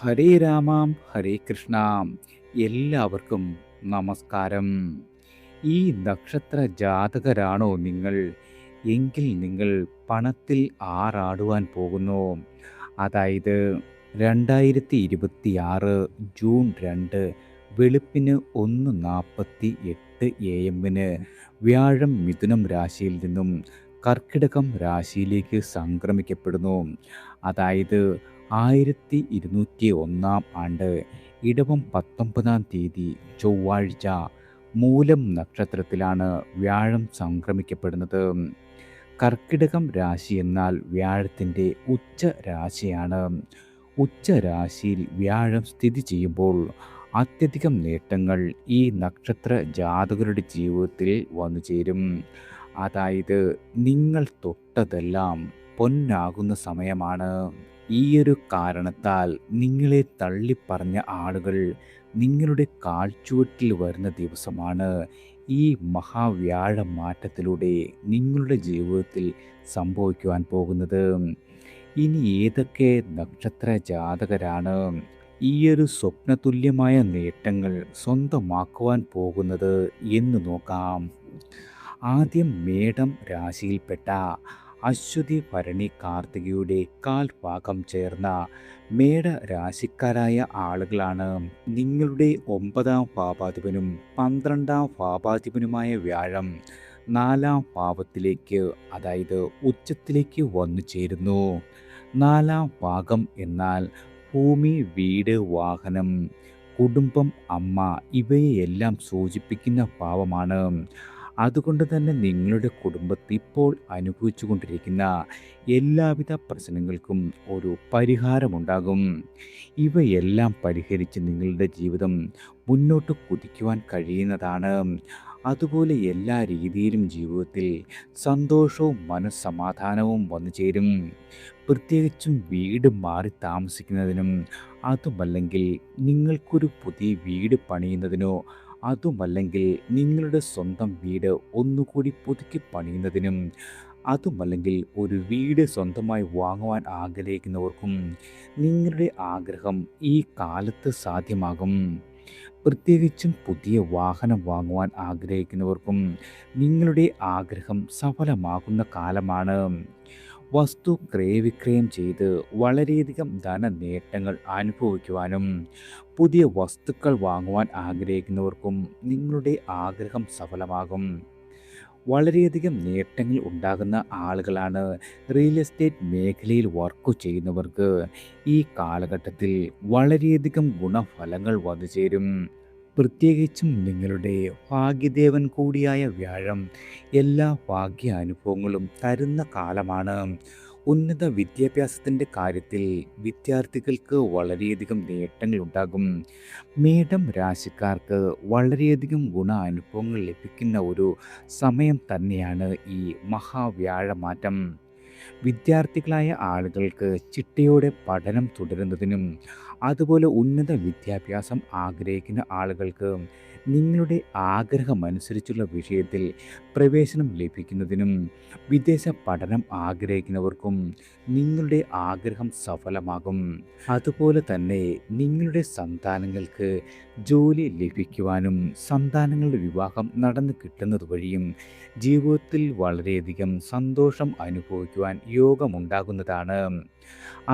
ഹരേ രാമാം ഹരേ കൃഷ്ണ. എല്ലാവർക്കും നമസ്കാരം. ഈ നക്ഷത്ര ജാതകരാണോ നിങ്ങൾ? എങ്കിൽ നിങ്ങൾ പണത്തിൽ ആറാടുവാൻ പോകുന്നു. അതായത് 2026 ജൂൺ 2 വെളുപ്പിന് 1:48 AM വ്യാഴം മിഥുനം രാശിയിൽ നിന്നും കർക്കിടകം രാശിയിലേക്ക് സംക്രമിക്കപ്പെടുന്നു. അതായത് 1201 ആണ്ട് ഇടവം 19 തീയതി ചൊവ്വാഴ്ച മൂലം നക്ഷത്രത്തിലാണ് വ്യാഴം സംക്രമിക്കപ്പെടുന്നത്. കർക്കിടകം രാശി എന്നാൽ വ്യാഴത്തിൻ്റെ ഉച്ച രാശിയാണ്. ഉച്ച രാശിയിൽ വ്യാഴം സ്ഥിതി ചെയ്യുമ്പോൾ അത്യധികം നേട്ടങ്ങൾ ഈ നക്ഷത്ര ജാതകരുടെ ജീവിതത്തിൽ വന്നു ചേരും. അതായത് നിങ്ങൾ തൊട്ടതെല്ലാം പൊന്നാകുന്ന സമയമാണ്. ഈയൊരു കാരണത്താൽ നിങ്ങളെ തള്ളിപ്പറഞ്ഞ ആളുകൾ നിങ്ങളുടെ കാൽച്ചുവട്ടിൽ വരുന്ന ദിവസമാണ് ഈ മഹാവ്യാഴ മാറ്റത്തിലൂടെ നിങ്ങളുടെ ജീവിതത്തിൽ സംഭവിക്കുവാൻ പോകുന്നത്. ഇനി ഏതൊക്കെ നക്ഷത്ര ജാതകരാണ് ഈയൊരു സ്വപ്നതുല്യമായ നേട്ടങ്ങൾ സ്വന്തമാക്കുവാൻ പോകുന്നത് എന്ന് നോക്കാം. ആദ്യം മേടം രാശിയിൽപ്പെട്ട അശ്വതി ഭരണി കാർത്തികയുടെ കാൽഭാഗം ചേർന്ന മേട രാശിക്കാരായ ആളുകളാണ്. നിങ്ങളുടെ 9ാം ഭാവാധിപനും 12ാം ഭാവാധിപനുമായ വ്യാഴം 4ാം ഭാവത്തിലേക്ക്, അതായത് ഉച്ചത്തിലേക്ക് വന്നു ചേരുന്നു. 4ാം ഭാഗം എന്നാൽ ഭൂമി, വീട്, വാഹനം, കുടുംബം, അമ്മ ഇവയെല്ലാം സൂചിപ്പിക്കുന്ന ഭാവമാണ്. അതുകൊണ്ട് തന്നെ നിങ്ങളുടെ കുടുംബത്തിൽ ഇപ്പോൾ അനുഭവിച്ചു കൊണ്ടിരിക്കുന്ന എല്ലാവിധ പ്രശ്നങ്ങൾക്കും ഒരു പരിഹാരമുണ്ടാകും. ഇവയെല്ലാം പരിഹരിച്ച് നിങ്ങളുടെ ജീവിതം മുന്നോട്ട് കുതിക്കുവാൻ കഴിയുന്നതാണ്. അതുപോലെ എല്ലാ രീതിയിലും ജീവിതത്തിൽ സന്തോഷവും മനസ്സമാധാനവും വന്നു ചേരും. പ്രത്യേകിച്ചും വീട് മാറി താമസിക്കുന്നതിനും, അതുമല്ലെങ്കിൽ നിങ്ങൾക്കൊരു പുതിയ വീട് പണിയുന്നതിനോ, അതുമല്ലെങ്കിൽ നിങ്ങളുടെ സ്വന്തം വീട് ഒന്നുകൂടി പുതുക്കി പണിയുന്നതിനും, അതുമല്ലെങ്കിൽ ഒരു വീട് സ്വന്തമായി വാങ്ങുവാൻ ആഗ്രഹിക്കുന്നവർക്കും നിങ്ങളുടെ ആഗ്രഹം ഈ കാലത്ത് സാധ്യമാകും. പ്രത്യേകിച്ചും പുതിയ വാഹനം വാങ്ങുവാൻ ആഗ്രഹിക്കുന്നവർക്കും നിങ്ങളുടെ ആഗ്രഹം സഫലമാകുന്ന കാലമാണ്. വസ്തു ക്രയവിക്രയം ചെയ്ത് വളരെയധികം ധനനേട്ടങ്ങൾ അനുഭവിക്കുവാനും, പുതിയ വസ്തുക്കൾ വാങ്ങുവാൻ ആഗ്രഹിക്കുന്നവർക്കും നിങ്ങളുടെ ആഗ്രഹം സഫലമാകും. വളരെയധികം നേട്ടങ്ങൾ ഉണ്ടാകുന്ന ആളുകളാണ് റിയൽ എസ്റ്റേറ്റ് മേഖലയിൽ വർക്ക് ചെയ്യുന്നവർക്ക്. ഈ കാലഘട്ടത്തിൽ വളരെയധികം ഗുണഫലങ്ങൾ വന്നു ചേരും. പ്രത്യേകിച്ചും നിങ്ങളുടെ ഭാഗ്യദേവൻ കൂടിയായ വ്യാഴം എല്ലാ ഭാഗ്യ അനുഭവങ്ങളും തരുന്ന കാലമാണ്. ഉന്നത വിദ്യാഭ്യാസത്തിൻ്റെ കാര്യത്തിൽ വിദ്യാർത്ഥികൾക്ക് വളരെയധികം നേട്ടങ്ങൾ ഉണ്ടാകും. മേടം രാശിക്കാർക്ക് വളരെയധികം അനുഭവങ്ങൾ ലഭിക്കുന്ന ഒരു സമയം തന്നെയാണ് ഈ മഹാവ്യാഴമാറ്റം. വിദ്യാർത്ഥികളായ ആളുകൾക്ക് ചിട്ടയോടെ പഠനം തുടരുന്നതിനും, അതുപോലെ ഉന്നത വിദ്യാഭ്യാസം ആഗ്രഹിക്കുന്ന ആളുകൾക്ക് നിങ്ങളുടെ ആഗ്രഹമനുസരിച്ചുള്ള വിഷയത്തിൽ പ്രവേശനം ലഭിക്കുന്നതിനും, വിദേശ പഠനം ആഗ്രഹിക്കുന്നവർക്കും നിങ്ങളുടെ ആഗ്രഹം സഫലമാകും. അതുപോലെ തന്നെ നിങ്ങളുടെ സന്താനങ്ങൾക്ക് ജോലി ലഭിക്കുവാനും, സന്താനങ്ങളുടെ വിവാഹം നടന്നു കിട്ടുന്നത് വഴിയും ജീവിതത്തിൽ വളരെയധികം സന്തോഷം അനുഭവിക്കുവാൻ യോഗമുണ്ടാകുന്നതാണ്.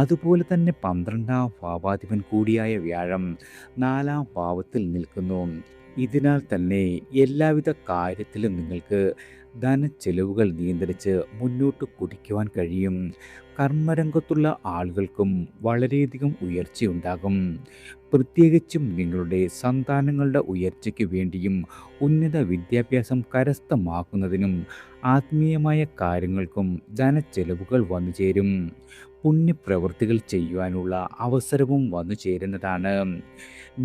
അതുപോലെ തന്നെ 12ാം ഭാവാധിപൻ കൂടിയായ വ്യാഴം 4ാം ഭാവത്തിൽ നിൽക്കുന്നു. ഇതിനാൽ തന്നെ എല്ലാവിധ കാര്യത്തിലും നിങ്ങൾക്ക് ധനച്ചെലവുകൾ നിയന്ത്രിച്ച് മുന്നോട്ട് കുതിക്കുവാൻ കഴിയും. കർമ്മരംഗത്തുള്ള ആളുകൾക്കും വളരെയധികം ഉയർച്ചയുണ്ടാകും. പ്രത്യേകിച്ചും നിങ്ങളുടെ സന്താനങ്ങളുടെ ഉയർച്ചയ്ക്ക് വേണ്ടിയും, ഉന്നത വിദ്യാഭ്യാസം കരസ്ഥമാക്കുന്നതിനും, ആത്മീയമായ കാര്യങ്ങൾക്കും ധനച്ചെലവുകൾ വന്നു ചേരും. പുണ്യപ്രവൃത്തികൾ ചെയ്യുവാനുള്ള അവസരവും വന്നു ചേരുന്നതാണ്.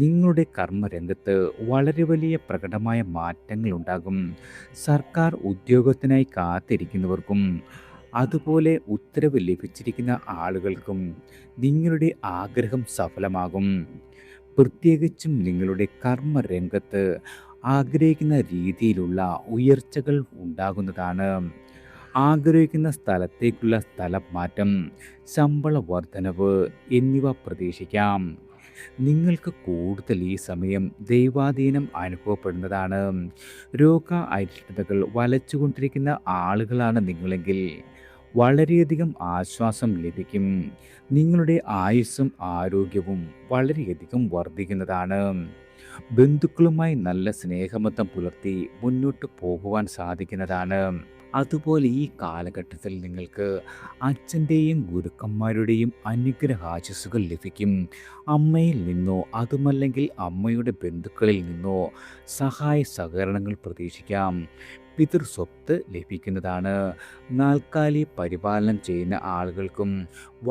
നിങ്ങളുടെ കർമ്മരംഗത്ത് വളരെ വലിയ പ്രകടമായ മാറ്റങ്ങൾ ഉണ്ടാകും. സർക്കാർ ഉദ്യോഗത്തിനായി കാത്തിരിക്കുന്നവർക്കും, അതുപോലെ ഉത്തരവ് ലഭിച്ചിരിക്കുന്ന ആളുകൾക്കും നിങ്ങളുടെ ആഗ്രഹം സഫലമാകും. പ്രത്യേകിച്ചും നിങ്ങളുടെ കർമ്മരംഗത്ത് ആഗ്രഹിക്കുന്ന രീതിയിലുള്ള ഉയർച്ചകൾ ഉണ്ടാകുന്നതാണ്. ആഗ്രഹിക്കുന്ന സ്ഥലത്തേക്കുള്ള സ്ഥലം മാറ്റം, ശമ്പള വർധനവ് എന്നിവ പ്രതീക്ഷിക്കാം. നിങ്ങൾക്ക് കൂടുതൽ ഈ സമയം ദൈവാധീനം അനുഭവപ്പെടുന്നതാണ്. രോഗ അരിഷ്ടതകൾ വലച്ചുകൊണ്ടിരിക്കുന്ന ആളുകളാണ് നിങ്ങളെങ്കിൽ വളരെയധികം ആശ്വാസം ലഭിക്കും. നിങ്ങളുടെ ആയുസ്സും ആരോഗ്യവും വളരെയധികം വർദ്ധിക്കുന്നതാണ്. ബന്ധുക്കളുമായി നല്ല സ്നേഹബന്ധം പുലർത്തി മുന്നോട്ട് പോകുവാൻ സാധിക്കുന്നതാണ്. അതുപോലെ ഈ കാലഘട്ടത്തിൽ നിങ്ങൾക്ക് അച്ഛൻ്റെയും ഗുരുക്കന്മാരുടെയും അനുഗ്രഹാശിസ്സുകൾ ലഭിക്കും. അമ്മയിൽ നിന്നോ അതുമല്ലെങ്കിൽ അമ്മയുടെ ബന്ധുക്കളിൽ നിന്നോ സഹായ സഹകരണങ്ങൾ പ്രതീക്ഷിക്കാം. പിതൃസ്വത്ത് ലഭിക്കുന്നതാണ്. നാൽക്കാലി പരിപാലനം ചെയ്യുന്ന ആളുകൾക്കും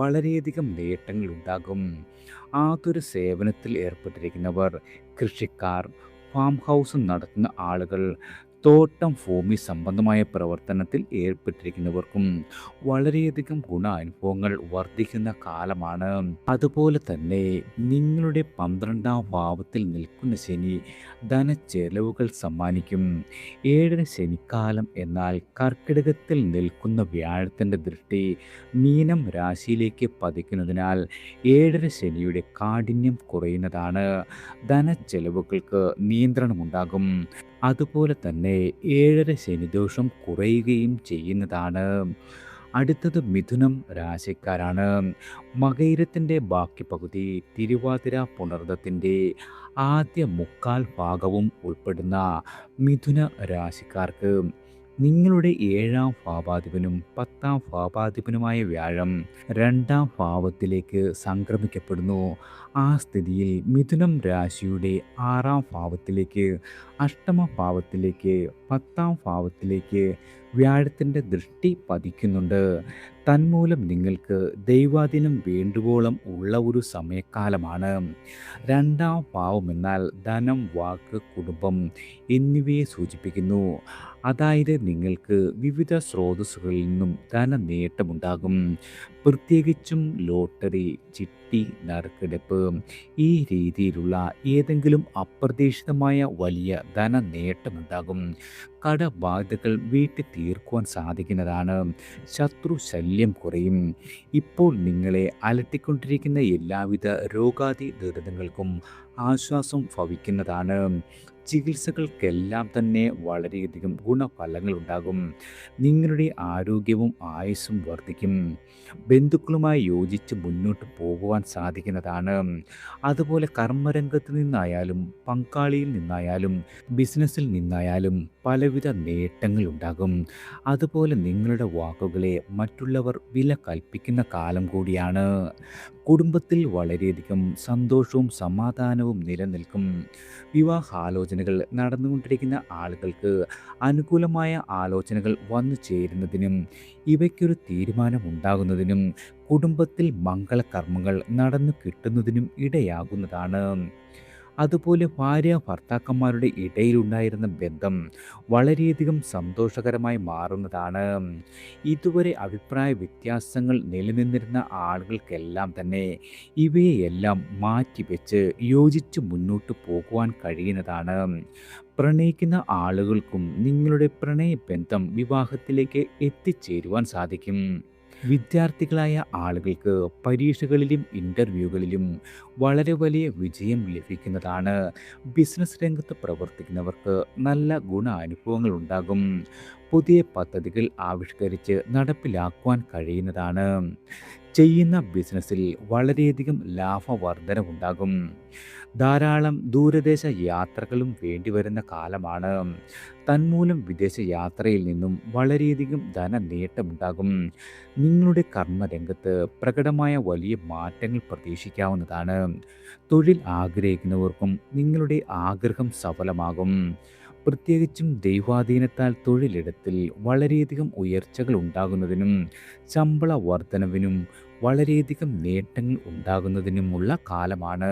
വളരെയധികം നേട്ടങ്ങൾ ഉണ്ടാകും. ആതുര സേവനത്തിൽ ഏർപ്പെട്ടിരിക്കുന്നവർ, കൃഷിക്കാർ, ഫാം ഹൗസ് നടത്തുന്ന ആളുകൾ, തോട്ടം ഭൂമി സംബന്ധമായ പ്രവർത്തനത്തിൽ ഏർപ്പെട്ടിരിക്കുന്നവർക്കും വളരെയധികം ഗുണാനുഭവങ്ങൾ വർദ്ധിക്കുന്ന കാലമാണ്. അതുപോലെ തന്നെ നിങ്ങളുടെ 12ാം ഭാവത്തിൽ നിൽക്കുന്ന ശനി ധനച്ചെലവുകൾ സമ്മാനിക്കും. 7 ശനിക്കാലം എന്നാൽ കർക്കിടകത്തിൽ നിൽക്കുന്ന വ്യാഴത്തിൻ്റെ ദൃഷ്ടി മീനം രാശിയിലേക്ക് പതിക്കുന്നതിനാൽ 7 ശനിയുടെ കാഠിന്യം കുറയുന്നതാണ്. ധനച്ചെലവുകൾക്ക് നിയന്ത്രണമുണ്ടാകും. അതുപോലെ തന്നെ 7 ശനിദോഷം കുറയുകയും ചെയ്യുന്നതാണ്. അടുത്തത് മിഥുനം രാശിക്കാരാണ്. മകയിരത്തിൻ്റെ ബാക്കി പകുതി, തിരുവാതിര പുണർദത്തിൻ്റെ ആദ്യ മുക്കാൽ ഭാഗവും ഉൾപ്പെടുന്ന മിഥുന രാശിക്കാർക്ക് നിങ്ങളുടെ 7ാം ഭാവാധിപനും 10ാം ഭാവാധിപനുമായ വ്യാഴം 2ാം ഭാവത്തിലേക്ക് സംക്രമിക്കപ്പെടുന്നു. ആ സ്ഥിതിയിൽ മിഥുനം രാശിയുടെ 6ാം ഭാവത്തിലേക്ക്, അഷ്ടമ ഭാവത്തിലേക്ക്, 10ാം ഭാവത്തിലേക്ക് വ്യാഴത്തിൻ്റെ ദൃഷ്ടി പതിക്കുന്നുണ്ട്. തന്മൂലം നിങ്ങൾക്ക് ദൈവാധീനം വേണ്ടുവോളം ഉള്ള ഒരു സമയക്കാലമാണ്. 2ാം ഭാവം എന്നാൽ ധനം, വാക്ക്, കുടുംബം എന്നിവയെ സൂചിപ്പിക്കുന്നു. അതായത് നിങ്ങൾക്ക് വിവിധ സ്രോതസ്സുകളിൽ നിന്നും ധനനേട്ടമുണ്ടാകും. പ്രത്യേകിച്ചും ലോട്ടറി, ചിട്ടി, നറുക്കെടുപ്പ് ഈ രീതിയിലുള്ള ഏതെങ്കിലും അപ്രതീക്ഷിതമായ വലിയ ധനനേട്ടമുണ്ടാകും. കടബാധ്യതകൾ വീട്ടി തീർക്കുവാൻ സാധിക്കുന്നതാണ്. ശത്രു ശല്യം കുറയും. ഇപ്പോൾ നിങ്ങളെ അലട്ടിക്കൊണ്ടിരിക്കുന്ന എല്ലാവിധ രോഗാദി ദുരിതങ്ങൾക്കും ആശ്വാസം ഭവിക്കുന്നതാണ്. ചികിത്സകൾക്കെല്ലാം തന്നെ വളരെയധികം ഗുണഫലങ്ങൾ ഉണ്ടാകും. നിങ്ങളുടെ ആരോഗ്യവും ആയുസ്സും വർദ്ധിക്കും. ബന്ധുക്കളുമായി യോജിച്ച് മുന്നോട്ട് പോകുവാൻ സാധിക്കുന്നതാണ്. അതുപോലെ കർമ്മരംഗത്ത് നിന്നായാലും പങ്കാളിയിൽ നിന്നായാലും ബിസിനസ്സിൽ നിന്നായാലും പലവിധ നേട്ടങ്ങൾ ഉണ്ടാകും. അതുപോലെ നിങ്ങളുടെ വാക്കുകളെ മറ്റുള്ളവർ വില കൽപ്പിക്കുന്ന കാലം കൂടിയാണ്. കുടുംബത്തിൽ വളരെയധികം സന്തോഷവും സമാധാനവും നിലനിൽക്കും. വിവാഹാലോചനകൾ നടന്നുകൊണ്ടിരിക്കുന്ന ആളുകൾക്ക് അനുകൂലമായ ആലോചനകൾ വന്നു ചേരുന്നതിനും ഇവയ്ക്കൊരു തീരുമാനമുണ്ടാകുന്നതിനും കുടുംബത്തിൽ മംഗളകർമ്മങ്ങൾ നടന്നു കിട്ടുന്നതിനും ഇടയാകുന്നതാണ്. അതുപോലെ ഭാര്യ ഭർത്താക്കന്മാരുടെ ഇടയിലുണ്ടായിരുന്ന ബന്ധം വളരെയധികം സന്തോഷകരമായി മാറുന്നതാണ്. ഇതുവരെ അഭിപ്രായ വ്യത്യാസങ്ങൾ നിലനിന്നിരുന്ന ആളുകൾക്കെല്ലാം തന്നെ ഇവയെല്ലാം മാറ്റിവെച്ച് യോജിച്ച് മുന്നോട്ട് പോകുവാൻ കഴിയുന്നതാണ്. പ്രണയിക്കുന്ന ആളുകൾക്കും നിങ്ങളുടെ പ്രണയബന്ധം വിവാഹത്തിലേക്ക് എത്തിച്ചേരുവാൻ സാധിക്കും. വിദ്യാർത്ഥികളായ ആളുകൾക്ക് പരീക്ഷകളിലും ഇൻ്റർവ്യൂകളിലും വളരെ വലിയ വിജയം ലഭിക്കുന്നതാണ്. ബിസിനസ് രംഗത്ത് പ്രവർത്തിക്കുന്നവർക്ക് നല്ല ഗുണാനുഭവങ്ങൾ ഉണ്ടാകും. പുതിയ പദ്ധതികൾ ആവിഷ്കരിച്ച് നടപ്പിലാക്കുവാൻ കഴിയുന്നതാണ്. ചെയ്യുന്ന ബിസിനസ്സിൽ വളരെയധികം ലാഭവർധനവുണ്ടാകും. ധാരാളം ദൂരദേശ യാത്രകളും വേണ്ടിവരുന്ന കാലമാണ്. തന്മൂലം വിദേശ യാത്രയിൽ നിന്നും വളരെയധികം ധനനേട്ടമുണ്ടാകും. നിങ്ങളുടെ കർമ്മരംഗത്ത് പ്രകടമായ വലിയ മാറ്റങ്ങൾ പ്രതീക്ഷിക്കാവുന്നതാണ്. തൊഴിൽ ആഗ്രഹിക്കുന്നവർക്കും നിങ്ങളുടെ ആഗ്രഹം സഫലമാകും. പ്രത്യേകിച്ചും ദൈവാധീനത്താൽ തൊഴിലിടത്തിൽ വളരെയധികം ഉയർച്ചകൾ ഉണ്ടാകുന്നതിനും ശമ്പള വർധനവിനും വളരെയധികം നേട്ടങ്ങൾ ഉണ്ടാകുന്നതിനുമുള്ള കാലമാണ്.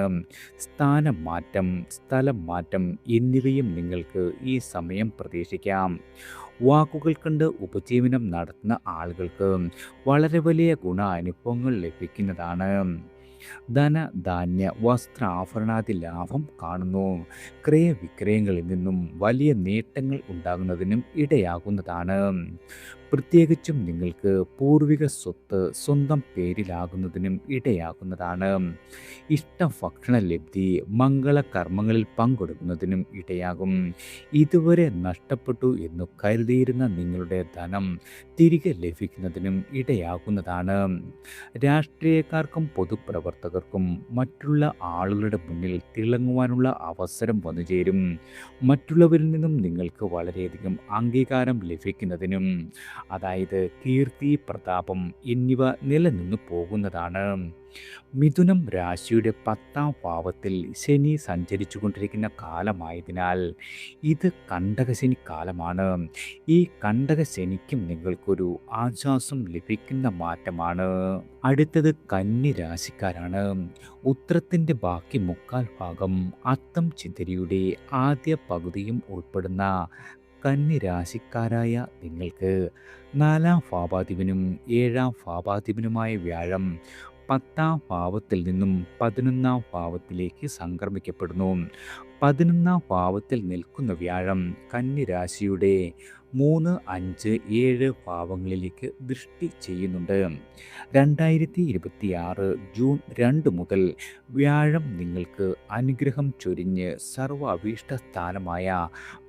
സ്ഥാനമാറ്റം, സ്ഥലം മാറ്റം എന്നിവയും നിങ്ങൾക്ക് ഈ സമയം പ്രതീക്ഷിക്കാം. വാക്കുകൾ കൊണ്ട് ഉപജീവനം നടത്തുന്ന ആളുകൾക്ക് വളരെ വലിയ ഗുണാനുഭവങ്ങൾ ലഭിക്കുന്നതാണ്. ധന, ധാന്യ, വസ്ത്ര, ആഭരണാദി ലാഭം കാണുന്നു. ക്രയവിക്രയങ്ങളിൽ നിന്നും വലിയ നേട്ടങ്ങൾ ഉണ്ടാകുന്നതിനും ഇടയാകുന്നതാണ്. പ്രത്യേകിച്ചും നിങ്ങൾക്ക് പൂർവിക സ്വത്ത് സ്വന്തം പേരിലാകുന്നതിനും ഇടയാകുന്നതാണ്. ഇഷ്ട ഭക്ഷണ ലബ്ധി മംഗളകർമ്മങ്ങളിൽ പങ്കെടുക്കുന്നതിനും ഇടയാകും. ഇതുവരെ നഷ്ടപ്പെട്ടു എന്നു കരുതിയിരുന്ന നിങ്ങളുടെ ധനം തിരികെ ലഭിക്കുന്നതിനും ഇടയാകുന്നതാണ്. രാഷ്ട്രീയക്കാർക്കും പൊതുപ്രവർത്തകർക്കും മറ്റുള്ള ആളുകളുടെ മുന്നിൽ തിളങ്ങുവാനുള്ള അവസരം വന്നുചേരും. മറ്റുള്ളവരിൽ നിന്നും നിങ്ങൾക്ക് വളരെയധികം അംഗീകാരം ലഭിക്കുന്നതിനും, അതായത് കീർത്തി, പ്രതാപം എന്നിവ നിലനിന്നു പോകുന്നതാണ്. മിഥുനം രാശിയുടെ 10ാം ഭാവത്തിൽ ശനി സഞ്ചരിച്ചു കൊണ്ടിരിക്കുന്ന കാലമായതിനാൽ ഇത് കണ്ടകശനി കാലമാണ്. ഈ കണ്ടകശനിക്കും നിങ്ങൾക്കൊരു ആശ്വാസം ലഭിക്കുന്ന മാറ്റമാണ്. അടുത്തത് കന്നി രാശിക്കാരാണ്. ഉത്രത്തിൻ്റെ ബാക്കി മുക്കാൽ ഭാഗം, അത്തം ചിത്തിരിയുടെ ആദ്യ പകുതിയും ഉൾപ്പെടുന്ന കന്നി രാശിക്കാരായ നിങ്ങൾക്ക് 4ാം ഭാവാധിപനും 7ാം ഭാവാധിപനുമായ വ്യാഴം 10ാം ഭാവത്തിൽ നിന്നും 11ാം ഭാവത്തിലേക്ക് സംക്രമിക്കപ്പെടുന്നു. 11ാം ഭാവത്തിൽ നിൽക്കുന്ന വ്യാഴം കന്നി രാശിയുടെ 3, 5, 7 ഭാവങ്ങളിലേക്ക് ദൃഷ്ടി ചെയ്യുന്നുണ്ട്. 2026 ജൂൺ 2 മുതൽ വ്യാഴം നിങ്ങൾക്ക് അനുഗ്രഹം ചൊരിഞ്ഞ് സർവ്വ അഭീഷ്ട സ്ഥാനമായ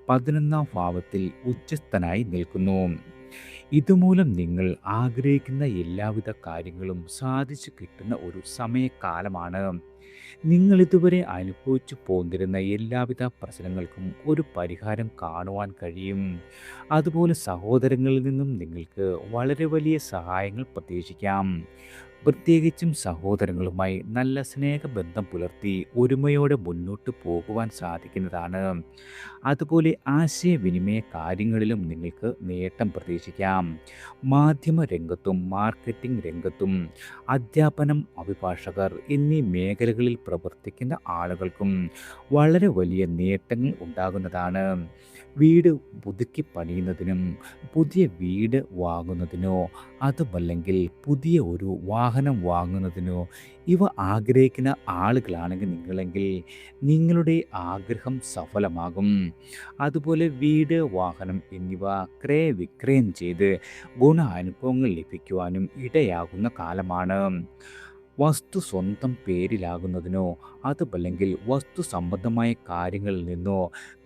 11ാം ഭാവത്തിൽ ഉച്ചസ്ഥനായി നിൽക്കുന്നു. ഇതുമൂലം നിങ്ങൾ ആഗ്രഹിക്കുന്ന എല്ലാവിധ കാര്യങ്ങളും സാധിച്ചു കിട്ടുന്ന ഒരു സമയകാലമാണ്. നിങ്ങൾ ഇതുവരെ അനുഭവിച്ചു പോന്നിരുന്ന എല്ലാവിധ പ്രശ്നങ്ങൾക്കും ഒരു പരിഹാരം കാണുവാൻ കഴിയും. അതുപോലെ സഹോദരങ്ങളിൽ നിന്നും നിങ്ങൾക്ക് വളരെ വലിയ സഹായങ്ങൾ പ്രതീക്ഷിക്കാം. പ്രത്യേകിച്ചും സഹോദരങ്ങളുമായി നല്ല സ്നേഹബന്ധം പുലർത്തി ഒരുമയോടെ മുന്നോട്ട് പോകുവാൻ സാധിക്കുന്നതാണ്. അതുപോലെ ആശയവിനിമയ കാര്യങ്ങളിലും നിങ്ങൾക്ക് നേട്ടം പ്രതീക്ഷിക്കാം. മാധ്യമ രംഗത്തും മാർക്കറ്റിംഗ് രംഗത്തും അധ്യാപനം, അഭിഭാഷകർ എന്നീ മേഖലകളിൽ പ്രവർത്തിക്കുന്ന ആളുകൾക്കും വളരെ വലിയ നേട്ടങ്ങൾ ഉണ്ടാകുന്നതാണ്. വീട് പുതുക്കി പണിയുന്നതിനും പുതിയ വീട് വാങ്ങുന്നതിനോ അതുമല്ലെങ്കിൽ പുതിയ ഒരു വാഹനം വാങ്ങുന്നതിനോ ഇവ ആഗ്രഹിക്കുന്ന ആളുകളാണെങ്കിൽ നിങ്ങളെങ്കിൽ നിങ്ങളുടെ ആഗ്രഹം സഫലമാകും. അതുപോലെ വീട്, വാഹനം എന്നിവ ക്രയവിക്രയം ചെയ്ത് ഗുണാനുഭവങ്ങൾ ലഭിക്കുവാനും ഇടയാകുന്ന കാലമാണ്. വസ്തു സ്വന്തം പേരിലാകുന്നതിനോ അതുമല്ലെങ്കിൽ വസ്തു സംബന്ധമായ കാര്യങ്ങളിൽ നിന്നോ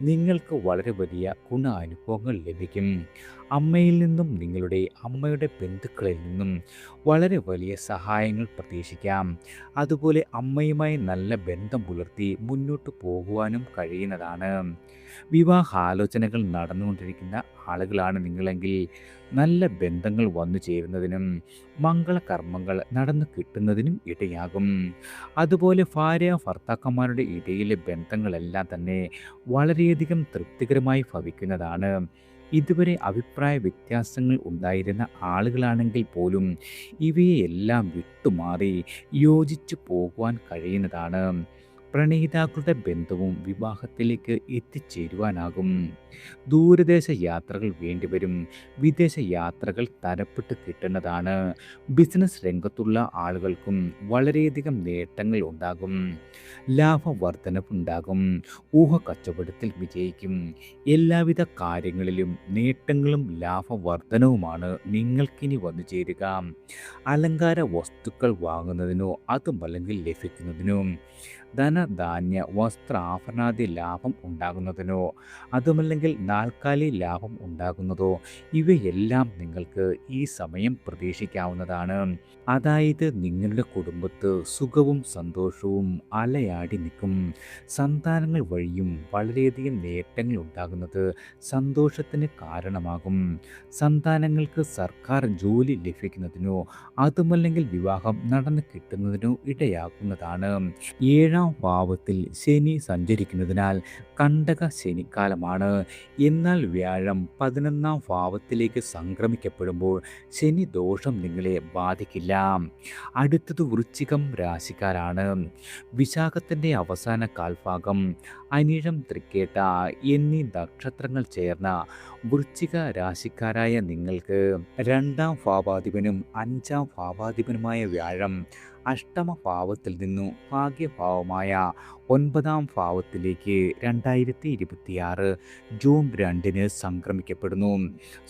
നിങ്ങൾക്ക് വളരെ വലിയ ഗുണാനുഭവങ്ങൾ ലഭിക്കും. അമ്മയിൽ നിന്നും നിങ്ങളുടെ അമ്മയുടെ ബന്ധുക്കളിൽ നിന്നും വളരെ വലിയ സഹായങ്ങൾ പ്രതീക്ഷിക്കാം. അതുപോലെ അമ്മയുമായി നല്ല ബന്ധം പുലർത്തി മുന്നോട്ട് പോകുവാനും കഴിയുന്നതാണ്. വിവാഹാലോചനകൾ നടന്നുകൊണ്ടിരിക്കുന്ന ആളുകളാണ് നിങ്ങളെങ്കിൽ നല്ല ബന്ധങ്ങൾ വന്നു ചേരുന്നതിനും മംഗളകർമ്മങ്ങൾ നടന്നു കിട്ടുന്നതിനും ഇടയാകും. അതുപോലെ ഭാര്യ ഭർത്താക്കന്മാരുടെ ഇടയിലെ ബന്ധങ്ങളെല്ലാം തന്നെ വളരെയധികം തൃപ്തികരമായി ഭവിക്കുന്നതാണ്. ഇതുവരെ അഭിപ്രായ വ്യത്യാസങ്ങൾ ഉണ്ടായിരുന്ന ആളുകളാണെങ്കിൽ പോലും ഇവയെല്ലാം വിട്ടുമാറി യോജിച്ചു പോകുവാൻ കഴിയുന്നതാണ്. പ്രണയിതാക്കളുടെ ബന്ധവും വിവാഹത്തിലേക്ക് എത്തിച്ചേരുവാനാകും. ദൂരദേശ യാത്രകൾ വേണ്ടിവരും. വിദേശ യാത്രകൾ തരപ്പെട്ട് കിട്ടുന്നതാണ്. ബിസിനസ് രംഗത്തുള്ള ആളുകൾക്കും വളരെയധികം നേട്ടങ്ങൾ ഉണ്ടാകും. ലാഭവർധനവുണ്ടാകും. ഊഹക്കച്ചവടത്തിൽ വിജയിക്കും. എല്ലാവിധ കാര്യങ്ങളിലും നേട്ടങ്ങളും ലാഭവർധനവുമാണ് നിങ്ങൾക്കിനി വന്നു ചേരുക. അലങ്കാര വസ്തുക്കൾ വാങ്ങുന്നതിനോ അതുമല്ലെങ്കിൽ ലഭിക്കുന്നതിനോ, ധനധാന്യ വസ്ത്രാഭരണാദി ലാഭം ഉണ്ടാകുന്നതിനോ അതുമല്ലെങ്കിൽ നാൽക്കാലി ലാഭം ഉണ്ടാകുന്നതോ ഇവയെല്ലാം നിങ്ങൾക്ക് ഈ സമയം പ്രതീക്ഷിക്കാവുന്നതാണ്. അതായത് നിങ്ങളുടെ കുടുംബത്ത് സുഖവും സന്തോഷവും അലയാടി നിൽക്കും. സന്താനങ്ങൾ വഴിയും വളരെയധികം നേട്ടങ്ങൾ ഉണ്ടാകുന്നത് സന്തോഷത്തിന് കാരണമാകും. സന്താനങ്ങൾക്ക് സർക്കാർ ജോലി ലഭിക്കുന്നതിനോ അതുമല്ലെങ്കിൽ വിവാഹം നടന്നു കിട്ടുന്നതിനോ ഇടയാക്കുന്നതാണ്. 7ാം ഭാവത്തിൽ ശനി സഞ്ചരിക്കുന്നതിനാൽ കണ്ടക ശനിക്കാലമാണ്. എന്നാൽ വ്യാഴം 11ാം ഭാവത്തിലേക്ക് സംക്രമിക്കപ്പെടുമ്പോൾ ശനി ദോഷം നിങ്ങളെ ബാധിക്കില്ല. അടുത്തത് വൃശ്ചികം രാശിക്കാരാണ്. വിശാഖത്തിൻ്റെ അവസാന കാൽഭാഗം, അനിഴം, തൃക്കേട്ട എന്നീ നക്ഷത്രങ്ങൾ ചേർന്ന വൃശ്ചിക രാശിക്കാരായ നിങ്ങൾക്ക് 2ാം ഭാവാധിപനും 5ാം ഭാവാധിപനുമായ വ്യാഴം അഷ്ടമ ഭാവത്തിൽ നിന്നു ഭാഗ്യഭാവമായ 9-ാം ഭാവത്തിലേക്ക് 2026 ജൂൺ 2-ന് സംക്രമിക്കപ്പെടുന്നു.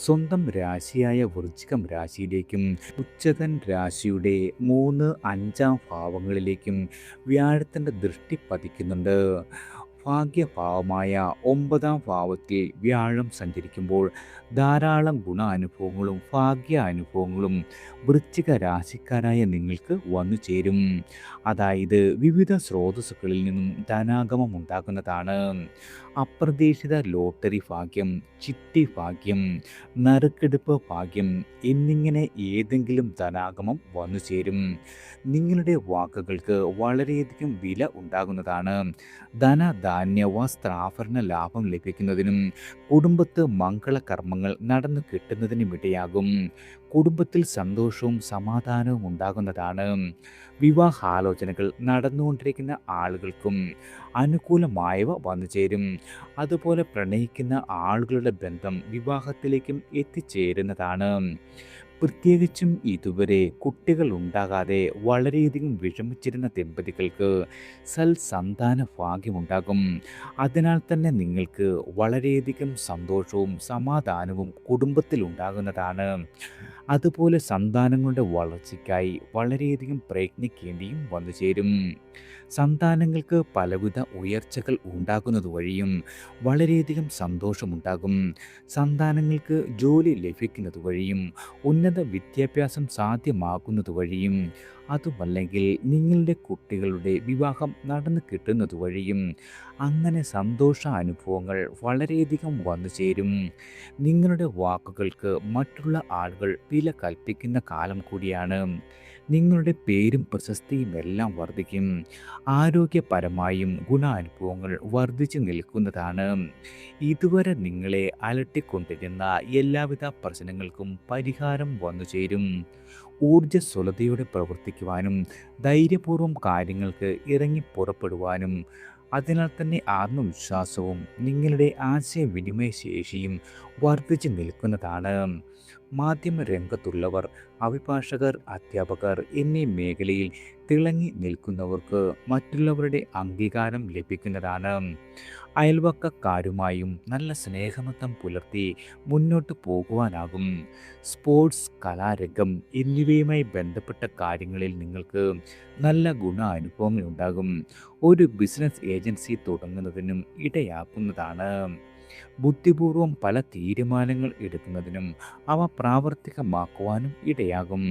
സ്വന്തം രാശിയായ വൃശ്ചികം രാശിയിലേക്കും ഉച്ചകൻ രാശിയുടെ 3, 5-ാം ഭാവങ്ങളിലേക്കും വ്യാഴത്തിൻ്റെ ദൃഷ്ടി പതിക്കുന്നുണ്ട്. ഭാഗ്യഭാവമായ 9-ാം ഭാവത്തിൽ വ്യാഴം സഞ്ചരിക്കുമ്പോൾ ധാരാളം ഗുണാനുഭവങ്ങളും ഭാഗ്യാനുഭവങ്ങളും വൃശ്ചിക രാശിക്കാരായ നിങ്ങൾക്ക് വന്നു ചേരും. അതായത് വിവിധ സ്രോതസ്സുകളിൽ നിന്നും ധനാഗമം ഉണ്ടാകുന്നതാണ്. അപ്രതീക്ഷിത ലോട്ടറി ഭാഗ്യം, ചിട്ടി ഭാഗ്യം, നറുക്കെടുപ്പ് ഭാഗ്യം എന്നിങ്ങനെ ഏതെങ്കിലും ധനാഗമം വന്നു ചേരും. നിങ്ങളുടെ വാക്കുകൾക്ക് വളരെയധികം വില ഉണ്ടാകുന്നതാണ്. ധനധാന്യ വസ്ത്രാഭരണ ലാഭം ലഭിക്കുന്നതിനും കുടുംബത്ത് മംഗളകർമ്മങ്ങൾ നടന്നു കിട്ടുന്നതിനുമിടയാകും. കുടുംബത്തിൽ സന്തോഷവും സമാധാനവും ഉണ്ടാകുന്നതാണ്. വിവാഹാലോചനകൾ നടന്നുകൊണ്ടിരിക്കുന്ന ആളുകൾക്കും അനുകൂലമായവ വന്നു ചേരും. അതുപോലെ പ്രണയിക്കുന്ന ആളുകളുടെ ബന്ധം വിവാഹത്തിലേക്കും എത്തിച്ചേരുന്നതാണ്. പ്രത്യേകിച്ചും ഇതുവരെ കുട്ടികൾ ഉണ്ടാകാതെ വളരെയധികം വിഷമിച്ചിരുന്ന ദമ്പതികൾക്ക് സൽസന്താന ഭാഗ്യമുണ്ടാകും. അതിനാൽ തന്നെ നിങ്ങൾക്ക് വളരെയധികം സന്തോഷവും സമാധാനവും കുടുംബത്തിൽ ഉണ്ടാകുന്നതാണ്. അതുപോലെ സന്താനങ്ങളുടെ വളർച്ചയ്ക്കായി വളരെയധികം പ്രയത്നിക്കേണ്ടിയും വന്നു ചേരും. സന്താനങ്ങൾക്ക് പലവിധ ഉയർച്ചകൾ ഉണ്ടാകുന്നത് വഴിയും വളരെയധികം സന്തോഷമുണ്ടാകും. സന്താനങ്ങൾക്ക് ജോലി ലഭിക്കുന്നത് വഴിയും ഉന്നത വിദ്യാഭ്യാസം സാധ്യമാകുന്നത് വഴിയും അതുമല്ലെങ്കിൽ നിങ്ങളുടെ കുട്ടികളുടെ വിവാഹം നടന്നു കിട്ടുന്നത് വഴിയും അങ്ങനെ സന്തോഷ അനുഭവങ്ങൾ വളരെയധികം വന്നു ചേരും. നിങ്ങളുടെ വാക്കുകൾക്ക് മറ്റുള്ള ആളുകൾ വില കൽപ്പിക്കുന്ന കാലം കൂടിയാണ്. നിങ്ങളുടെ പേരും പ്രശസ്തിയും എല്ലാം വർദ്ധിക്കും. ആരോഗ്യപരമായും ഗുണാനുഭവങ്ങൾ വർദ്ധിച്ചു നിൽക്കുന്നതാണ്. ഇതുവരെ നിങ്ങളെ അലട്ടിക്കൊണ്ടിരുന്ന എല്ലാവിധ പ്രശ്നങ്ങൾക്കും പരിഹാരം വന്നു ചേരും. ഊർജ്ജസ്വലതയോടെ പ്രവർത്തിക്കുവാനും ധൈര്യപൂർവ്വം കാര്യങ്ങൾക്ക് ഇറങ്ങി പുറപ്പെടുവാനും അതിനാൽ തന്നെ ആത്മവിശ്വാസവും നിങ്ങളുടെ ആശയവിനിമയ ശേഷിയും വർദ്ധിച്ചു നിൽക്കുന്നതാണ്. മാധ്യമ രംഗത്തുള്ളവർ, അഭിഭാഷകർ, അധ്യാപകർ എന്നീ മേഖലയിൽ തിളങ്ങി നിൽക്കുന്നവർക്ക് മറ്റുള്ളവരുടെ അംഗീകാരം ലഭിക്കുന്നതാണ്. അയൽവക്കക്കാരുമായും നല്ല സ്നേഹബന്ധം പുലർത്തി മുന്നോട്ട് പോകുവാനാകും. സ്പോർട്സ്, കലാരംഗം എന്നിവയുമായി ബന്ധപ്പെട്ട കാര്യങ്ങളിൽ നിങ്ങൾക്ക് നല്ല ഗുണാനുഭവങ്ങൾ ഉണ്ടാകും. ഒരു ബിസിനസ് ഏജൻസി തുടങ്ങുന്നതിനും ഇടയാക്കുന്നതാണ്. ബുദ്ധിപൂർവം പല തീരുമാനങ്ങൾ എടുക്കുന്നതിനും അവ പ്രാവർത്തികമാക്കുവാനും ഇടയാകും.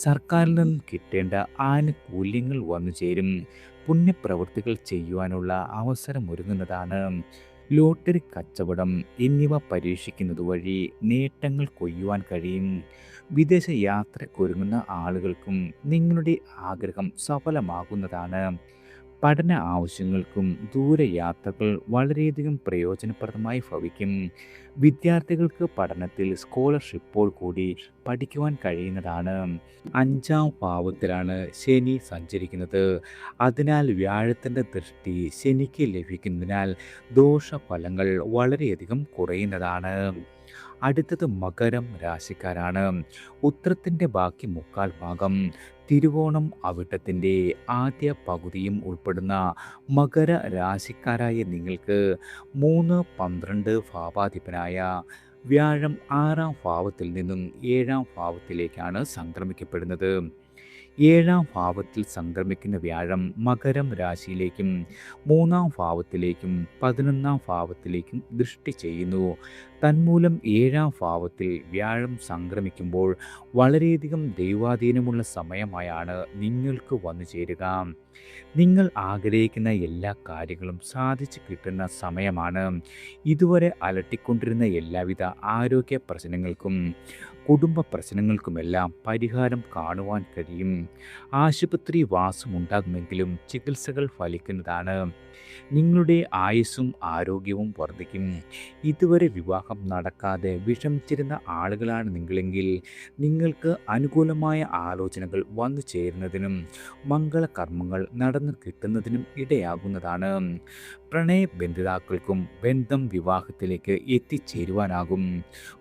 സർക്കാരിൽ നിന്നും കിട്ടേണ്ട ആനുകൂല്യങ്ങൾ വന്നു ചേരും. പുണ്യപ്രവൃത്തികൾ ചെയ്യുവാനുള്ള അവസരമൊരുങ്ങുന്നതാണ്. ലോട്ടറി കച്ചവടം എന്നിവ പരീക്ഷിക്കുന്നത് വഴി നേട്ടങ്ങൾ കൊയ്യുവാൻ കഴിയും. വിദേശ യാത്രക്കൊരുങ്ങുന്ന ആളുകൾക്കും നിങ്ങളുടെ ആഗ്രഹം സഫലമാകുന്നതാണ്. പഠന ആവശ്യങ്ങൾക്കും ദൂരയാത്രകൾ വളരെയധികം പ്രയോജനപ്രദമായി ഭവിക്കും. വിദ്യാർത്ഥികൾക്ക് പഠനത്തിൽ സ്കോളർഷിപ്പോൾ കൂടി പഠിക്കുവാൻ കഴിയുന്നതാണ്. 5-ാം ഭാവത്തിലാണ് ശനി സഞ്ചരിക്കുന്നത്. അതിനാൽ വ്യാഴത്തിൻ്റെ ദൃഷ്ടി ശനിക്ക് ലഭിക്കുന്നതിനാൽ ദോഷഫലങ്ങൾ വളരെയധികം കുറയുന്നതാണ്. അടുത്തത് മകരം രാശിക്കാരാണ്. ഉത്രത്തിൻ്റെ ബാക്കി മുക്കാൽ ഭാഗം, തിരുവോണം അവിട്ടത്തിൻ്റെ ആദ്യ പകുതിയും ഉൾപ്പെടുന്ന മകര രാശിക്കാരായ നിങ്ങൾക്ക് 3, 12 ഭാവാധിപനായ വ്യാഴം 6-ാം ഭാവത്തിൽ നിന്നും 7-ാം ഭാവത്തിലേക്കാണ് സംക്രമിക്കപ്പെടുന്നത്. 7-ാം ഭാവത്തിൽ സംക്രമിക്കുന്ന വ്യാഴം മകരം രാശിയിലേക്കും 3-ാം ഭാവത്തിലേക്കും 11-ാം ഭാവത്തിലേക്കും ദൃഷ്ടി ചെയ്യുന്നു. തന്മൂലം 7-ാം ഭാവത്തിൽ വ്യാഴം സംക്രമിക്കുമ്പോൾ വളരെയധികം ദൈവാധീനമുള്ള സമയമായാണ് നിങ്ങൾക്ക് വന്നു ചേരുക. നിങ്ങൾ ആഗ്രഹിക്കുന്ന എല്ലാ കാര്യങ്ങളും സാധിച്ചു കിട്ടുന്ന സമയമാണ്. ഇതുവരെ അലട്ടിക്കൊണ്ടിരുന്ന എല്ലാവിധ ആരോഗ്യ പ്രശ്നങ്ങൾക്കും കുടുംബ പ്രശ്നങ്ങൾക്കുമെല്ലാം പരിഹാരം കാണുവാൻ കഴിയും. ആശുപത്രി വാസമുണ്ടാകുമെങ്കിലും ചികിത്സകൾ ഫലിക്കുന്നതാണ്. നിങ്ങളുടെ ആയുസ്സും ആരോഗ്യവും വർദ്ധിക്കും. ഇതുവരെ വിവാഹം നടക്കാതെ വിഷമിച്ചിരുന്ന ആളുകളാണ് നിങ്ങളെങ്കിൽ നിങ്ങൾക്ക് അനുകൂലമായ ആലോചനകൾ വന്നു ചേരുന്നതിനും മംഗളകർമ്മങ്ങൾ നടന്നു കിട്ടുന്നതിനും ഇടയാകുന്നതാണ്. പ്രണയബന്ധിതാക്കൾക്കും ബന്ധം വിവാഹത്തിലേക്ക് എത്തിച്ചേരുവാനാകും.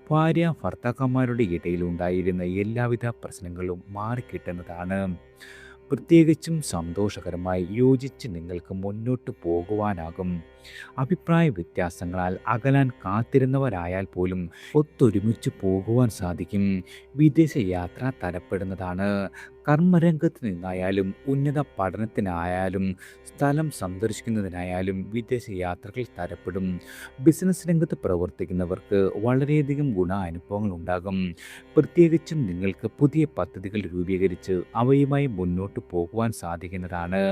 ഭാര്യ ഭർത്താക്കന്മാരുടെ ഇടയിലുണ്ടായിരുന്ന എല്ലാവിധ പ്രശ്നങ്ങളും മാറിക്കിട്ടുന്നതാണ്. പ്രത്യേകിച്ചും സന്തോഷകരമായി യോജിച്ച് നിങ്ങൾക്ക് മുന്നോട്ട് പോകുവാനാകും. അഭിപ്രായ വ്യത്യാസങ്ങളാൽ അകലാൻ കാത്തിരുന്നവരായാൽ പോലും ഒത്തൊരുമിച്ച് പോകുവാൻ സാധിക്കും. വിദേശ യാത്ര തരപ്പെടുന്നതാണ്. കർമ്മരംഗത്ത് നിന്നായാലും ഉന്നത പഠനത്തിനായാലും സ്ഥലം സന്ദർശിക്കുന്നതിനായാലും വിദേശ യാത്രകൾ തരപ്പെടും. ബിസിനസ് രംഗത്ത് പ്രവർത്തിക്കുന്നവർക്ക് വളരെയധികം ഗുണാനുഭവങ്ങൾ ഉണ്ടാകും. പ്രത്യേകിച്ചും നിങ്ങൾക്ക് പുതിയ പദ്ധതികൾ രൂപീകരിച്ച് അവയുമായി മുന്നോട്ട് പോകുവാൻ സാധിക്കുന്നതാണ്.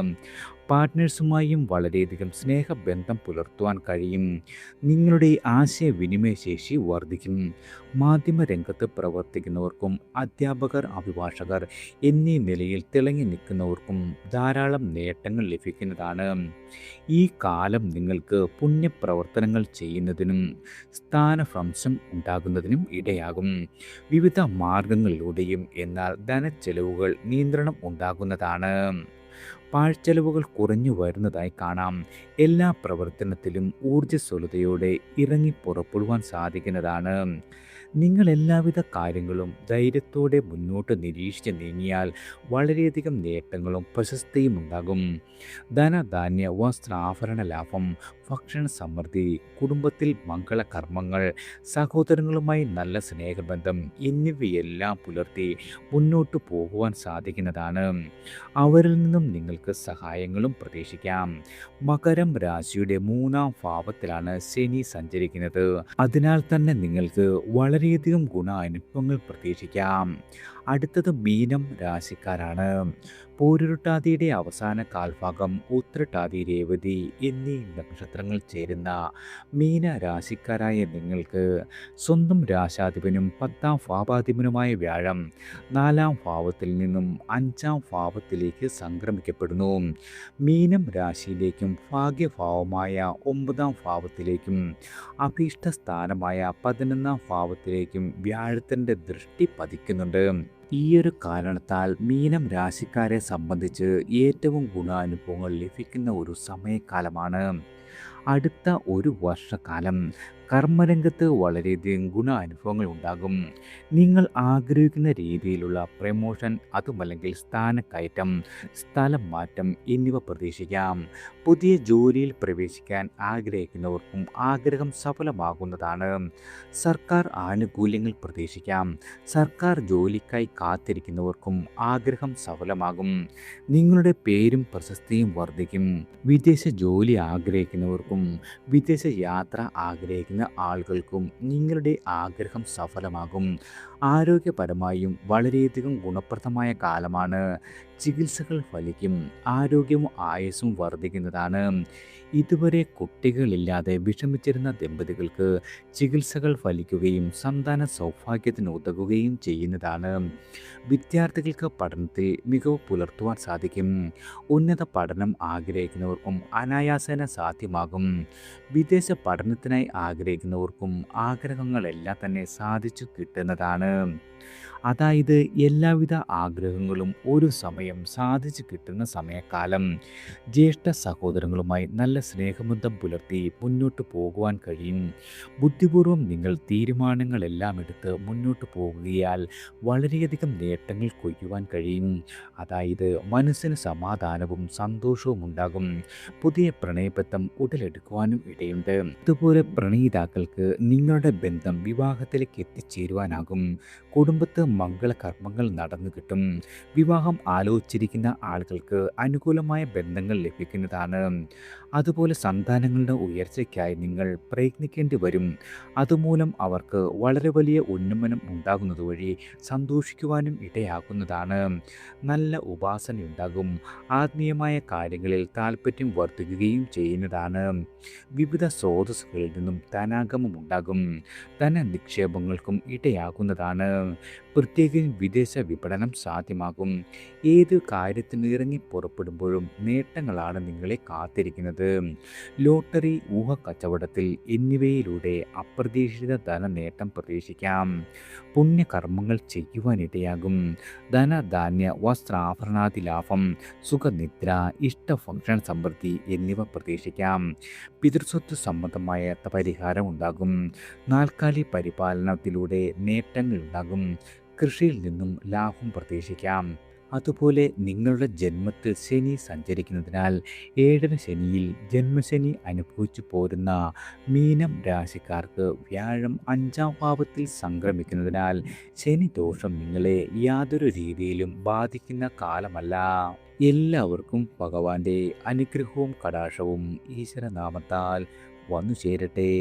പാർട്ട്നേഴ്സുമായും വളരെയധികം സ്നേഹബന്ധം പുലർത്തുവാൻ കഴിയും. നിങ്ങളുടെ ആശയവിനിമയ ശേഷി വർദ്ധിക്കും. മാധ്യമരംഗത്ത് പ്രവർത്തിക്കുന്നവർക്കും അധ്യാപകർ, അഭിഭാഷകർ എന്നീ നിലയിൽ തിളങ്ങി നിൽക്കുന്നവർക്കും ധാരാളം നേട്ടങ്ങൾ ലഭിക്കുന്നതാണ്. ഈ കാലം നിങ്ങൾക്ക് പുണ്യപ്രവർത്തനങ്ങൾ ചെയ്യുന്നതിനും സ്ഥാനഭ്രംശം ഉണ്ടാകുന്നതിനും ഇടയാകും. വിവിധ മാർഗങ്ങളിലൂടെയും എന്നാൽ ധനച്ചെലവുകൾ നിയന്ത്രണം ഉണ്ടാകുന്നതാണ്. പാഴ്ചെലവുകൾ കുറഞ്ഞു വരുന്നതായി കാണാം. എല്ലാ പ്രവർത്തനത്തിലും ഊർജ്ജസ്വലതയോടെ ഇറങ്ങി പുറപ്പെടുവാൻ സാധിക്കുന്നതാണ്. നിങ്ങൾ എല്ലാവിധ കാര്യങ്ങളും ധൈര്യത്തോടെ മുന്നോട്ട് നിരീക്ഷിച്ച് നീങ്ങിയാൽ വളരെയധികം നേട്ടങ്ങളും പ്രശസ്തിയും ഉണ്ടാകും. ധനധാന്യ വസ്ത്രാഭരണ ലാഭം, ഭക്ഷണ സമൃദ്ധി, കുടുംബത്തിൽ മംഗളകർമ്മങ്ങൾ, സഹോദരങ്ങളുമായി നല്ല സ്നേഹബന്ധം എന്നിവയെല്ലാം പുലർത്തി മുന്നോട്ട് പോകുവാൻ സാധിക്കുന്നതാണ്. അവരിൽ നിന്നും നിങ്ങൾക്ക് സഹായങ്ങളും പ്രതീക്ഷിക്കാം. മകരം രാശിയുടെ 3-ാം ഭാവത്തിലാണ് ശനി സഞ്ചരിക്കുന്നത്. അതിനാൽ തന്നെ നിങ്ങൾക്ക് വളരെയധികം ഗുണാനുഭവങ്ങൾ പ്രതീക്ഷിക്കാം. അടുത്തത് മീനം രാശിക്കാരാണ്. പോരുരുട്ടാതിയുടെ അവസാന കാൽഭാഗം ഉത്രട്ടാതി, രേവതി എന്നീ നക്ഷത്രങ്ങൾ ചേരുന്ന മീന രാശിക്കാരായ നിങ്ങൾക്ക് സ്വന്തം രാശാധിപനും 10-ാം ഭാവാധിപനുമായ വ്യാഴം 4-ാം ഭാവത്തിൽ നിന്നും 5-ാം ഭാവത്തിലേക്ക് സംക്രമിക്കപ്പെടുന്നു. മീനം രാശിയിലേക്കും ഭാഗ്യഭാവമായ 9-ാം ഭാവത്തിലേക്കും അഭീഷ്ട സ്ഥാനമായ 11-ാം ഭാവത്തിലേക്കും വ്യാഴത്തിൻ്റെ ദൃഷ്ടി പതിക്കുന്നുണ്ട്. ഈയൊരു കാരണത്താൽ മീനം രാശിക്കാരെ സംബന്ധിച്ച് ഏറ്റവും ഗുണാനുഭവങ്ങൾ ലഭിക്കുന്ന ഒരു സമയക്കാലമാണ്. അടുത്ത ഒരു വർഷക്കാലം കർമ്മരംഗത്ത് വളരെയധികം ഗുണാനുഭവങ്ങൾ ഉണ്ടാകും. നിങ്ങൾ ആഗ്രഹിക്കുന്ന രീതിയിലുള്ള പ്രമോഷൻ, അതുമല്ലെങ്കിൽ സ്ഥാനക്കയറ്റം, സ്ഥലം മാറ്റം എന്നിവ പ്രതീക്ഷിക്കാം. പുതിയ ജോലിയിൽ പ്രവേശിക്കാൻ ആഗ്രഹിക്കുന്നവർക്കും ആഗ്രഹം സഫലമാകുന്നതാണ്. സർക്കാർ ആനുകൂല്യങ്ങൾ പ്രതീക്ഷിക്കാം. സർക്കാർ ജോലിക്കായി കാത്തിരിക്കുന്നവർക്കും ആഗ്രഹം സഫലമാകും. നിങ്ങളുടെ പേരും പ്രശസ്തിയും വർദ്ധിക്കും. വിദേശ ജോലി ആഗ്രഹിക്കുന്നവർക്കും വിദേശ യാത്ര ആഗ്രഹിക്കുന്ന ആളുകൾക്കും നിങ്ങളുടെ ആഗ്രഹം സഫലമാകും. ആരോഗ്യപരമായും വളരെയധികം ഗുണപ്രദമായ കാലമാണ്. ചികിത്സകൾ ഫലിക്കും. ആരോഗ്യവും ആയുസ്സും വർദ്ധിക്കുന്നതാണ്. ഇതുവരെ കുട്ടികളില്ലാതെ വിഷമിച്ചിരുന്ന ദമ്പതികൾക്ക് ചികിത്സകൾ ഫലിക്കുകയും സന്താന സൗഭാഗ്യത്തിന് ഉതകുകയും ചെയ്യുന്നതാണ്. വിദ്യാർത്ഥികൾക്ക് പഠനത്തിൽ മികവ് പുലർത്തുവാൻ സാധിക്കും. ഉന്നത പഠനം ആഗ്രഹിക്കുന്നവർക്കും അനായാസേന സാധ്യമാകും. വിദേശ പഠനത്തിനായി ആഗ്രഹിക്കുന്നവർക്കും ആഗ്രഹങ്ങളെല്ലാം തന്നെ സാധിച്ചു കിട്ടുന്നതാണ്. അതായത് എല്ലാവിധ ആഗ്രഹങ്ങളും ഒരു സമയം സാധിച്ചു കിട്ടുന്ന സമയക്കാലം. ജ്യേഷ്ഠ സഹോദരങ്ങളുമായി നല്ല സ്നേഹബന്ധം പുലർത്തി മുന്നോട്ട് പോകുവാൻ കഴിയും. ബുദ്ധിപൂർവം നിങ്ങൾ തീരുമാനങ്ങളെല്ലാം എടുത്ത് മുന്നോട്ട് പോകുകയാൽ വളരെയധികം നേട്ടങ്ങൾ കൊയ്യുവാൻ കഴിയും. അതായത് മനസ്സിന് സമാധാനവും സന്തോഷവും ഉണ്ടാകും. പുതിയ പ്രണയബന്ധം ഉടലെടുക്കുവാനും ഇടയുണ്ട്. അതുപോലെ പ്രണയിതാക്കൾക്ക് നിങ്ങളുടെ ബന്ധം വിവാഹത്തിലേക്ക് എത്തിച്ചേരുവാനാകും. കുടുംബത്ത് മംഗളകർമ്മങ്ങൾ നടന്നു കിട്ടും. വിവാഹം ആലോചിച്ചിരിക്കുന്ന ആളുകൾക്ക് അനുകൂലമായ ബന്ധങ്ങൾ ലഭിക്കുന്നതാണ്. അതുപോലെ സന്താനങ്ങളുടെ ഉയർച്ചയ്ക്കായി നിങ്ങൾ പ്രയത്നിക്കേണ്ടി വരും. അതുമൂലം അവർക്ക് വളരെ വലിയ ഉന്നമനം ഉണ്ടാകുന്നത് വഴി സന്തോഷിക്കുവാനും ഇടയാക്കുന്നതാണ്. നല്ല ഉപാസനയുണ്ടാകും. ആത്മീയമായ കാര്യങ്ങളിൽ താല്പര്യം വർദ്ധിക്കുകയും ചെയ്യുന്നതാണ്. വിവിധ സ്രോതസ്സുകളിൽ നിന്നും ധനാഗമം ഉണ്ടാകും. ധന നിക്ഷേപങ്ങൾക്കും ഇടയാകുന്നതാണ്. പ്രത്യേകിച്ച് വിദേശ വിപണനം സാധ്യമാകും. ഏത് കാര്യത്തിന് ഇറങ്ങി പുറപ്പെടുമ്പോഴും നേട്ടങ്ങളാണ് നിങ്ങളെ കാത്തിരിക്കുന്നത്. ലോട്ടറി, ഊഹക്കച്ചവടത്തിൽ എന്നിവയിലൂടെ അപ്രതീക്ഷിത ധനനേട്ടം പ്രതീക്ഷിക്കാം. പുണ്യകർമ്മങ്ങൾ ചെയ്യുവാനിടയാകും. ധനധാന്യ വസ്ത്രാഭരണാദി ലാഭം, സുഖനിദ്ര, ഇഷ്ടഭക്ഷണ സമൃദ്ധി എന്നിവ പ്രതീക്ഷിക്കാം. പിതൃസ്വത്ത് സംബന്ധമായ പരിഹാരം ഉണ്ടാകും. നാൽക്കാലി പരിപാലനത്തിലൂടെ നേട്ടങ്ങൾ ഉണ്ടാകും. കൃഷിയിൽ നിന്നും ലാഭം പ്രതീക്ഷിക്കാം. അതുപോലെ നിങ്ങളുടെ ജന്മത്തിൽ ശനി സഞ്ചരിക്കുന്നതിനാൽ ഏഴര ശനിയിൽ ജന്മശനി അനുഭവിച്ചു പോരുന്ന മീനം രാശിക്കാർക്ക് വ്യാഴം 5-ാം ഭാവത്തിൽ സംക്രമിക്കുന്നതിനാൽ ശനി ദോഷം നിങ്ങളെ യാതൊരു രീതിയിലും ബാധിക്കുന്ന കാലമല്ല. എല്ലാവർക്കും ഭഗവാന്റെ അനുഗ്രഹവും കടാക്ഷവും ഈശ്വരനാമത്താൽ വന്നു ചേരട്ടെ.